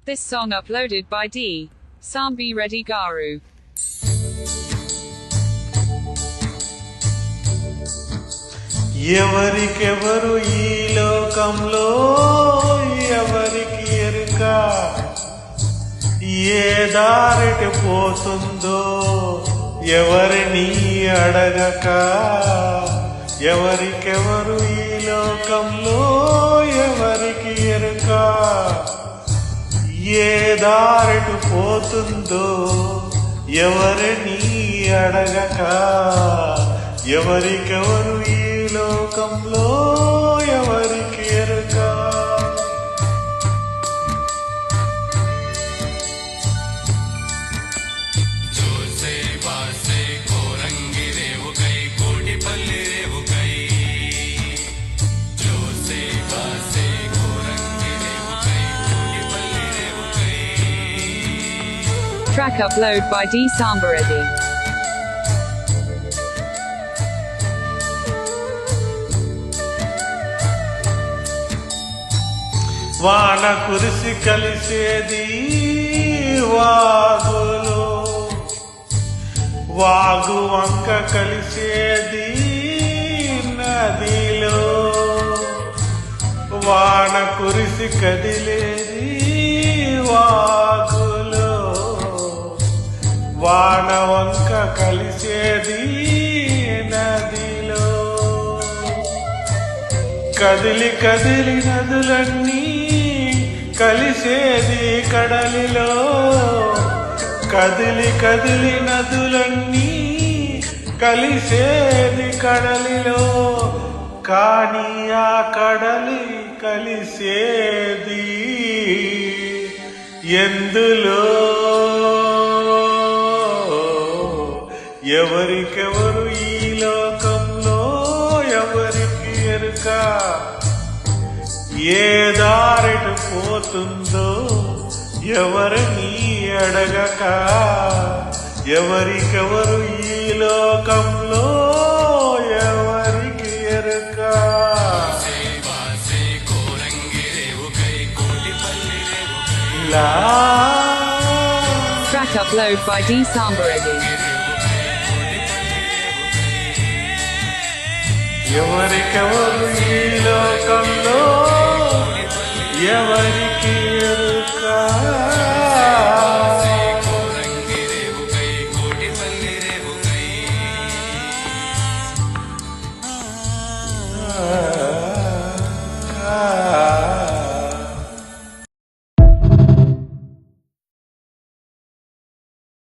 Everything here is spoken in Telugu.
This song uploaded by D. Sambi Reddy Garu. ఎవరికెవరు ఈ లోకంలో ఎవరికి ఎరుక ఏ దారిటి పోతుందో ఎవరిని అడగక ఎవరికెవరు ఈ లోకంలో ఎవరికి ఎరుక ఏ దారిటి పోతుందో ఎవరిని అడగక ఎవరికెవరు ఈ లోకంలో ఎవరికి ఎరుక జోసే బాసే Korangi రేవుకై Kotipalli రేవుకై జోసే బాసే Korangi రేవుకై Kotipalli రేవుకై. Track upload by D. Sambi Reddy. వాన కురిసి కలిసేది వాగులో వాగు వంక కలిసేది నదిలో వాన కురిసి కదిలేది వాగులో వాన వంక కలిసేది నదిలో కదిలి కదిలి నదులన్నీ కలిసేది కడలిలో కదిలి కదిలి నదులన్నీ కలిసేది కడలిలో కానీ ఆ కడలి కలిసేది ఎందులో ఎవరికెవరు ఈ లోకంలో ఎవరికి ఎరుక ఏ దారిటి పోతుందో ఎవరిని అడగక ఎవరికెవరు ఈ లోకంలో ఎవరికి ఎరుక బాసే కోరంగి రేవుకై కోటిపల్లి రేవుకై. లా Track upload by D. Sambi Reddy. ఎవరికెవరు ఈ లోకంలో ఎవరికి ఎరుక